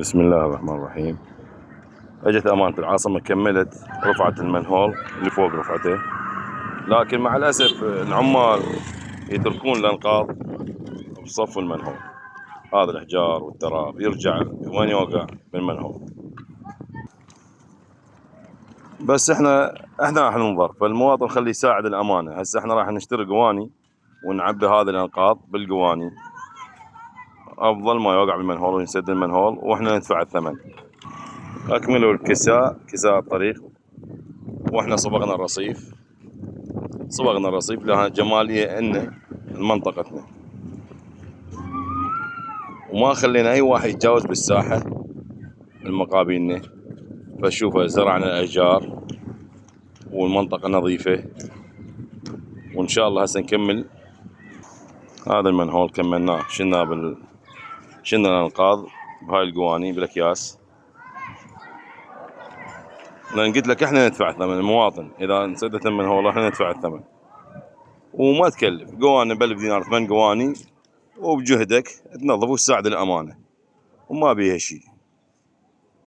بسم الله الرحمن الرحيم. اجت امانة العاصمة كملت رفعت المنهول اللي فوق رفعته، لكن مع الاسف العمال يتركون الانقاض بصف المنهول. هذا الاحجار والتراب يرجع وين يوقع بالمنهول. بس احنا راح ننظر، فالمواطن خليه يساعد الامانة. هسه احنا راح نشتري قواني ونعبي هذه الانقاض بالقواني، افضل ما يوقع بالمنهول وينسد المنهول واحنا ندفع الثمن. اكملوا كساء الطريق، واحنا صبغنا الرصيف لها جمالية إن منطقتنا، وما خلينا أي واحد يتجاوز بالساحة المقابلنا. فشوفوا زرعنا الأشجار والمنطقة نظيفة، وإن شاء الله هسه نكمل. هذا المنهول كملناه، شلنا الأنقاض بهاي القواني بالأكياس، لأن قلت لك إحنا ندفع الثمن. المواطن إذا انسدت المنهول إحنا ندفع الثمن، وما تكلف قواني ب1000 دينار 8 قواني، وبجهدك تنظف وتساعد الأمانة وما بيها شي.